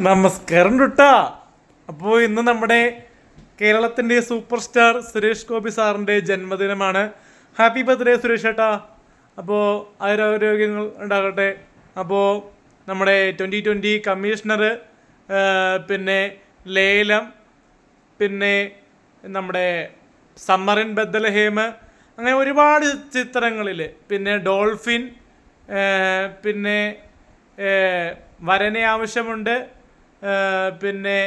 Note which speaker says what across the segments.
Speaker 1: നമസ്കാരം ടുട്ടാ. അപ്പോൾ ഇന്ന് നമ്മുടെ കേരളത്തിൻ്റെ സൂപ്പർ സ്റ്റാർ സുരേഷ് ഗോപി സാറിൻ്റെ ജന്മദിനമാണ്. ഹാപ്പി ബർത്ത്ഡേ സുരേഷ് ഏട്ടാ. അപ്പോൾ ആരോഗ്യങ്ങൾ ഉണ്ടാകട്ടെ. അപ്പോൾ നമ്മുടെ 2020 കമ്മീഷണർ, പിന്നെ ലേലം, പിന്നെ നമ്മുടെ സമ്മർ ഇൻ ബദൽഹേം, അങ്ങനെ ഒരുപാട് ചിത്രങ്ങളിൽ, പിന്നെ ഡോൾഫിൻ, പിന്നെ വരനെ ആവശ്യമുണ്ട്, പിന്നെ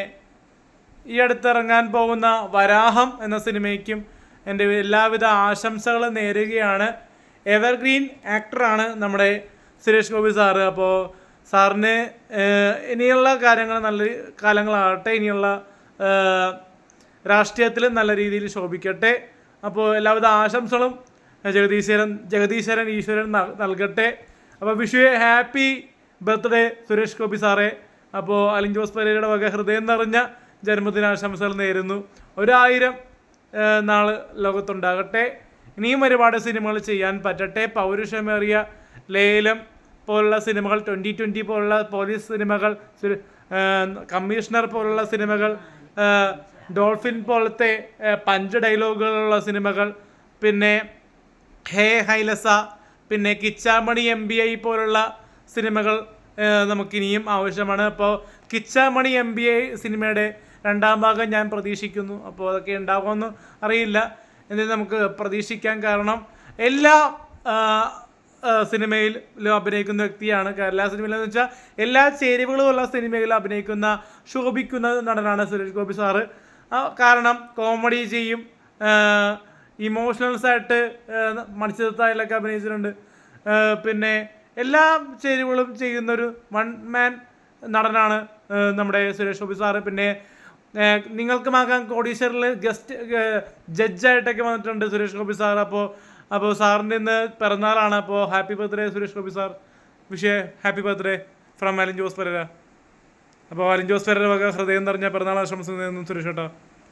Speaker 1: ഈ അടുത്തിറങ്ങാൻ പോകുന്ന വരാഹം എന്ന സിനിമയ്ക്കും എൻ്റെ എല്ലാവിധ ആശംസകളും നേരുകയാണ്. എവർഗ്രീൻ ആക്ടറാണ് നമ്മുടെ സുരേഷ് ഗോപി സാറ്. അപ്പോൾ സാറിന് ഇനിയുള്ള കാര്യങ്ങൾ നല്ല കാലങ്ങളാകട്ടെ, ഇനിയുള്ള രാഷ്ട്രീയത്തിൽ നല്ല രീതിയിൽ ശോഭിക്കട്ടെ. അപ്പോൾ എല്ലാവിധ ആശംസകളും ജഗദീശ്വരൻ ഈശ്വരൻ നൽകട്ടെ. അപ്പോൾ വിഷു ഹാപ്പി ബർത്ത്ഡേ സുരേഷ് ഗോപി സാറേ. അപ്പോൾ അലിൻ ജോസ് പെരേരയുടെ വക ഹൃദയം നിറഞ്ഞ ജന്മദിനാശംസകൾ നേരുന്നു. 1000 നാൾ ലോകത്തുണ്ടാകട്ടെ. ഇനിയും ഒരുപാട് സിനിമകൾ ചെയ്യാൻ പറ്റട്ടെ. പൗരുഷമേറിയ ലേലം പോലുള്ള സിനിമകൾ, 2020 പോലുള്ള പോലീസ് സിനിമകൾ, കമ്മീഷണർ പോലുള്ള സിനിമകൾ, ഡോൾഫിൻ പോലത്തെ പഞ്ച് ഡയലോഗുകളുള്ള സിനിമകൾ, പിന്നെ ഹേ ഹൈലസ, പിന്നെ കിച്ചാമണി MBI പോലുള്ള സിനിമകൾ നമുക്കിനിയും ആവശ്യമാണ്. അപ്പോൾ കിച്ചാമണി MBI സിനിമയുടെ 2ാം ഭാഗം ഞാൻ പ്രതീക്ഷിക്കുന്നു. അപ്പോൾ അതൊക്കെ ഉണ്ടാകുമെന്ന് അറിയില്ല, എന്നിട്ട് നമുക്ക് പ്രതീക്ഷിക്കാൻ. കാരണം എല്ലാ സിനിമയിലും അഭിനയിക്കുന്ന വ്യക്തിയാണ്. എല്ലാ സിനിമയിലെന്ന് വെച്ചാൽ എല്ലാ ചേരുവകളുമുള്ള സിനിമയിൽ അഭിനയിക്കുന്ന ശോഭിക്കുന്ന നടനാണ് സുരേഷ് ഗോപി സാറ്. കാരണം കോമഡി ചെയ്യും, ഇമോഷണൽസായിട്ട് മണിച്ചിത്രത്താഴിലൊക്കെ അഭിനയിച്ചിട്ടുണ്ട്. പിന്നെ എല്ലാ ചേരുവകളും ചെയ്യുന്നൊരു വൺ മാൻ നടനാണ് നമ്മുടെ സുരേഷ് ഗോപി സാറ്. പിന്നെ നിങ്ങൾക്കുമാകാൻ കോടീശ്വരിൽ ഗസ്റ്റ് ജഡ്ജായിട്ടൊക്കെ വന്നിട്ടുണ്ട് സുരേഷ് ഗോപി സാർ. അപ്പോൾ സാറിൻ്റെ ഇന്ന് പിറന്നാളാണ്. അപ്പോൾ happy birthday Suresh Gopi sir. Happy birthday from Alin Jose Pereira. അപ്പോൾ അലിൻ ജോസ് പെരേര വക ഹൃദയം നിറഞ്ഞ പിറന്നാൾ ആശംസ നേരുന്നു സുരേഷ് ഏട്ടാ.